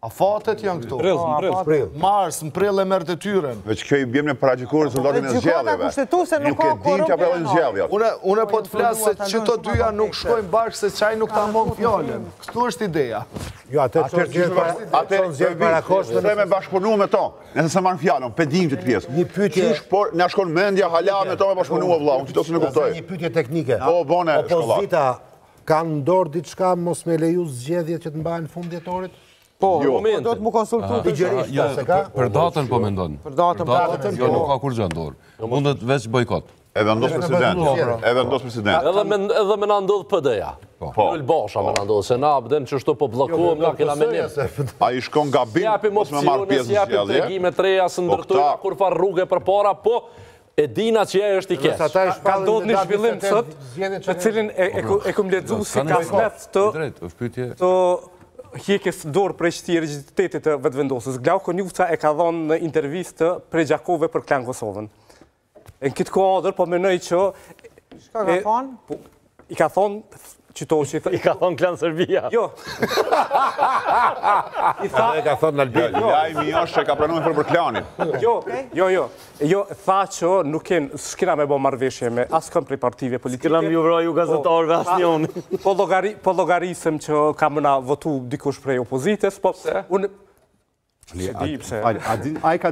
A fatet janë këtu? Prill. Mars, në prill e mërë të tyren. Veç kjo i bjem në paragjykurën rezultatin e zgjedhjeve. Nuk e din që apelën zgjedhjeve. Une po të flasë se që të dyja nuk shkojnë bashkë se qaj nuk ta mongë fjallën. Këtu është ideja. Jo, atë që zgjedhë para koshtë. Dhe me bashkëpunu me to, nëse se marrë fjallën, pedim që të pjesë. Një pytje... Por, në shkon mendja, hala me to me bashkëpunu me vla, unë që to se në kuptoj. Një pytje teknike. Po, bone, shkollat. Opozita kanë ndorë diçka mos me leju zgjedhjet që të mbajnë fund djetorit? Po, do të mu konsultu për datën po mendon. Për datën, jo, nuk ka kur gjë ndorë. Mundet veç bojkot. E vendos president. Edhe me na ndodh PD-ja. Null Basha me na ndodh, se na abden që shto po blokuam, na kena menim. A i shkon gabim, mos me marrë pjesë në zgjedhje. Japim tregime të reja, së ndërtojna kur farë rrugë për para, po e dina që e është i keq. Ka ndodhur një zhvillim sot, të cilin e kum lexuar si ka smet të hjekës dorë prej shti rigiditetit të vetëvendosës. Glauko Njuca e ka dhonë në intervistë prej Gjakove për Klan Kosovën. Në këtë kuadër, po menoj që... Shka ka thonë? I ka thonë qytoqi... I ka thonë Klan Serbia. Jo. I ka thonë në Albin. Lajmi është që ka pranu me për klanin. Jo, tha që nuk s'kina me bo marrëveshje me askën prej partive politike. S'kina me juvra ju gazetarëve asë njoni. Po logarisëm që ka mëna votu dikush prej opozitës, po unë...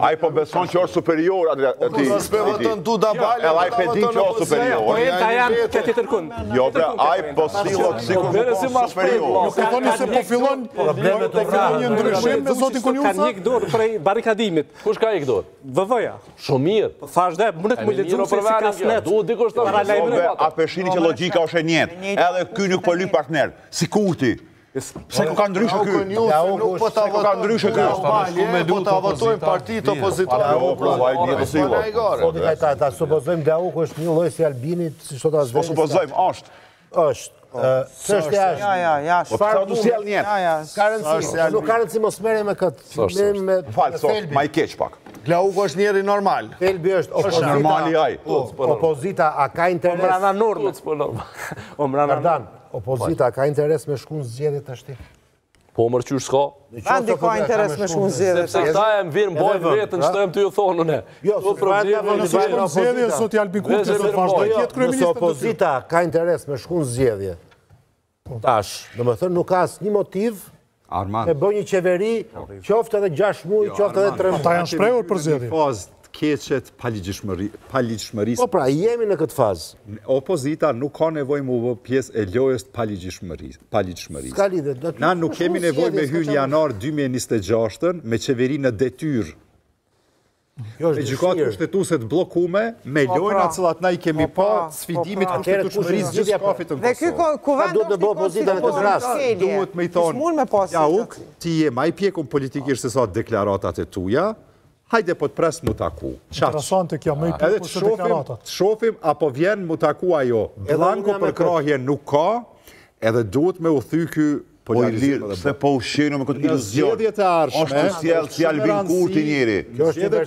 Ai po beson që është superior ati. Edhe ai pedin që është superior. Po e ta janë këtë të rkund. Jo, ai po silot sikur nuk është superior. Nuk e thoni se po fillon një ndryshim me zotin Konjuca? Ka njek dorë prej barikadimit. Kush ka ik dorë? VV-ja. Shumë mirë. Thash dhe, mundet më lexuar se si ka snet. Duhet dikush të a peshini që logjika është e njëjtë. Edhe ky nuk po lyp partner. Si Kurti. Pse ku ka ndryshë ky? Nuk po ta po ta votojnë partitë opozitore. Ta supozojmë Glauku është një lloj si Albinit, si sot as Po supozojmë, është. Është. Çështja është. Po çfarë do sjell njëtë? Ka rëndësi. Nuk ka rëndësi mos merrem me këtë. Falë, sot, ma i keq pak. Glauku është njeri normal. Thelbi është normali ai. Opozita a ka interes? Mbrana normës. Ardan, opozita ka interes me shku në zgjedhje tashti? Po mërqysh s'ka. Andi ka interes me shku në zgjedhje. Sepse këta e më virë mbojnë vetën, që tojmë të ju thonë në. Jo, nëse shku në zgjedhje, sot i Albin Kurti, sot vazhdoj tjetë kryeministër. Nëse opozita ka interes me shku në zgjedhje, tash, do më thënë nuk ka asë një motiv e bëj një qeveri, qoftë edhe 6 muaj, qoftë edhe 3 muaj. Ata janë shprehur për zgjedhje. Fazë të keqet paligjshmërisë. Po pra, jemi në këtë fazë. Opozita nuk ka nevojë më bë pjesë e lojës të paligjshmërisë. Ska lidhe. Na nuk kemi nevojë me hyrë janar 2026 me qeveri në detyrë. Me gjykatë kushtetuese të bllokume, me lojna të cilat na i kemi pa sfidimit kushtetueshmërisë gjithë skafit të Kosovës. Dhe ky kuvend duhet të bëjë opozita në këtë rast. Duhet me i thonë, ja uk, ti je ma i pjekun politikisht se sa deklaratat e tuja, hajde po të pres mu taku. Interesante kjo, me i pjekur se deklaratat. Të shofim, apo vjen mu taku ajo. Blanko për krahje nuk ka, edhe duhet me u thy ky politizim. Se po ushqenu me këtë iluzion. Është të sjellë si Albin Kurti njeri.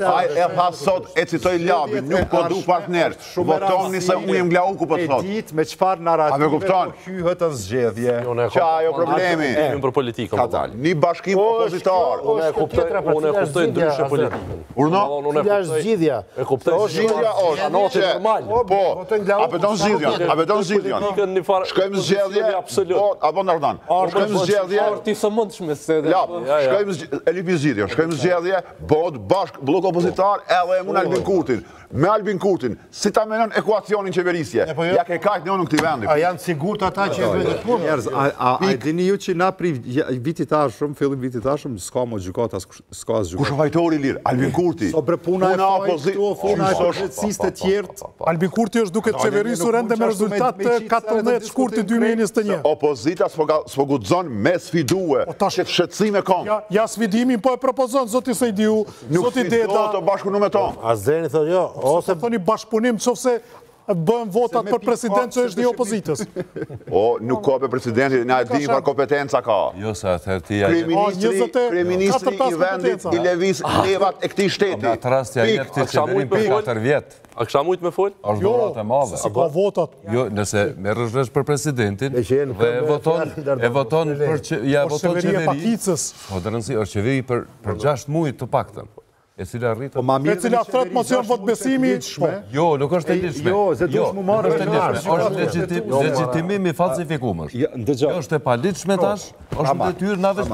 Ai e tha sot, e citoj Labi, nuk po du partner. Votoni se unë jem Glauku po thot. E ditë me çfarë narrative po hyhet në zgjedhje. Qa ajo problemi? Kemi për politikën. Një bashkim opozitar. Unë e kuptoj ndryshe politikën. Urno? Cila është zgjidhja? E kuptoj zgjidhja është po, a beton zgjidhjen? A beton zgjidhjen? Shkojmë zgjedhje apo ndërdan? Shkojmë zgjedhje. Ti së mundshme se. Shkojmë elipi zgjidhje. Shkojmë zgjedhje, bëhet bashk blok opozitar edhe unë Albin Kurtin. Me Albin Kurtin, si ta menon ekuacionin qeverisje? Ja ke kajt në këtij vendi. A janë sigurt ata që e bëjnë punë? Njerëz, a dini ju që na pri vitit tashëm, fillim vitit tashëm, s'ka më gjykat as s'ka as gjykat. Kush fajtori lir? Albin Kurti. Sobre puna e opozitës, drejtësisë të tjerë. Albin Kurti është duke qeverisur ende me rezultat 14 shkurti 2021. Opozita s'po guxon me sfidue. Shqetësime kom. Ja sfidimin po e propozon zoti Sejdiu, zoti Deda. Nuk të bashkëpunu me to. Azeni thotë jo. Ose thoni bashkëpunim, nëse bëhen votat për president që është një opozitës. O, nuk ka për presidenti, na e dim për kompetenca ka. Jo, sa atëherë ti ja... Kryeministri i vendit i levis levat e këtij shteti. Në atë rast ja jep ti qeverin për 4 vjetë. A kësha mujtë me folë? Është dorat e madhe. Si ka votat. Jo, nëse merresh vesh për presidentin dhe e voton për qeveri. Po të rëndësi, është qeveri për 6 muaj të paktën. E cila rritë... E cila thret mocion vot besimi... Jo, nuk është e lidhshme. Jo, se dush mu marrë... është legitimimi falsifikumësh. Jo, është e palidhshme tash, është në detyrë, na veç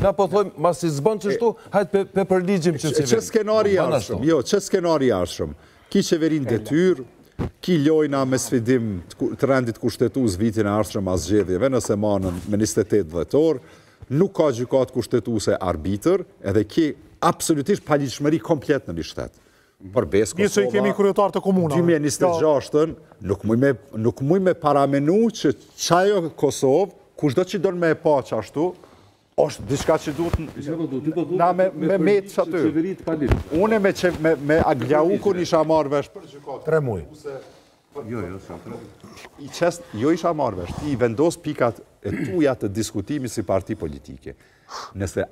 na po thojmë, mas si zbën qështu, hajtë pe përligjim që qeveri. Që skenari arshëm, që skenari arshëm. Ki qeverin detyrë, ki lojna me sfidim të rendit kushtetues vitin e arshëm as zgjedhjeve, nëse manën me 28 dhjetor, nuk ka gjykat kushtetuese arbitër, edhe ki absolutisht paligjshmëri komplet në një shtet. Për besë Kosova... që i kemi kryetar të komunave. 2026-ën, nuk muj me paramenu që qajo Kosovë, kushdo që donë me e pa që ashtu, është diçka që duhet na me metë që aty. Une me Agliaukun isha marrë vesh për gjykat. 3 muj. Jo isha marrë vesh, ti i vendos pikat e tuja të diskutimi si parti politike. Nëse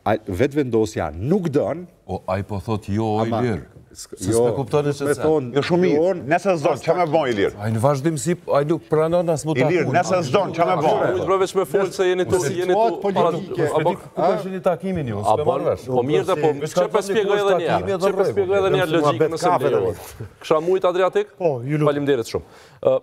vetë vendosja nuk dënë... O, a i po thot jo i lirë. Se Jo, s'me kuptoni që të Jo shumë mirë, nëse s'donë, që me bon i lirë? A i në vazhdim si, a i nuk pranon as më I takun. lirë, nëse s'donë, që me bon? Mujtë përveç me folë se jeni tu... Ku është një takimin ju, s'pe marrësh. Po mirë dhe po, që për spjegoj edhe njerë. Që për spjegoj edhe njerë logikë nëse më lejohet. Kësha mujtë, Adriatik? Faleminderit shumë.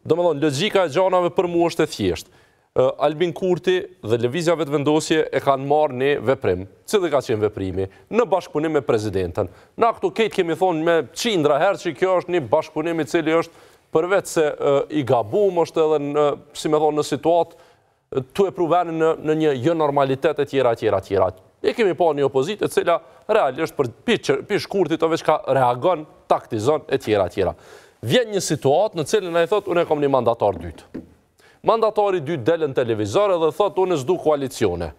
Do më thonë, logjika e gjanave për mu është e thjeshtë. Albin Kurti dhe Lëvizja Vetëvendosje e kanë marrë një veprim, cili ka qenë veprimi, në bashkëpunim me prezidentën. Na këtu ketë kemi thonë me qindra herë që kjo është një bashkëpunim i cili është përveç se i gabum, është edhe në, si me thonë, në situatë tu e pruvenin në një jo normalitet e tjera. E kemi pa një opozit e cila realisht për pish Kurti të veç ka reagon, taktizon e tjera. Vjen një situatë në cilin e thotë, unë e kom një mandatar dytë. Mandatari dytë delë në televizor edhe thotë unë s'du koalicione.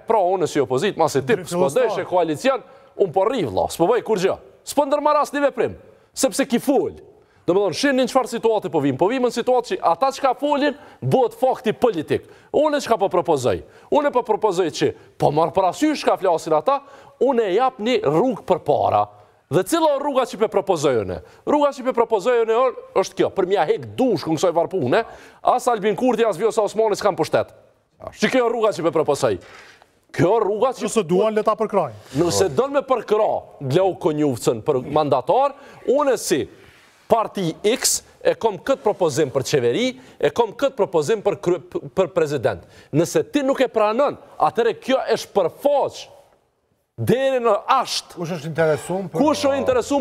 Pra unë si opozit, mas e tip, s'po deshe koalicion, unë po rrivla, s'po bëj kur gjë. S'po ndërmaras një veprim, sepse ki full. Dhe më thonë, shenë një qëfar situatë po vim në situatë që ata që ka fullin, bëhet fakti politik. Unë që ka po propozoj? Unë po propozoj që, po marë parasysh ka flasin ata, unë e jap një rrugë për para. Dhe cila rruga që pe propozojone? Rruga që pe propozojone është kjo, për mja hek dush kënë kësoj varpune, as Albin Kurti, as Vjosa Osmani s'kam pushtet. Që kjo rruga që pe propozoj? Kjo rruga që... Nëse duan leta përkraj. Nëse dënë me përkra Glau Konjufcën për mandatar, une si parti X e kom këtë propozim për qeveri, e kom këtë propozim për prezident. Nëse ti nuk e pranon, atëre kjo është përfaq deri në ashtë. Kush është interesum? Kush është interesum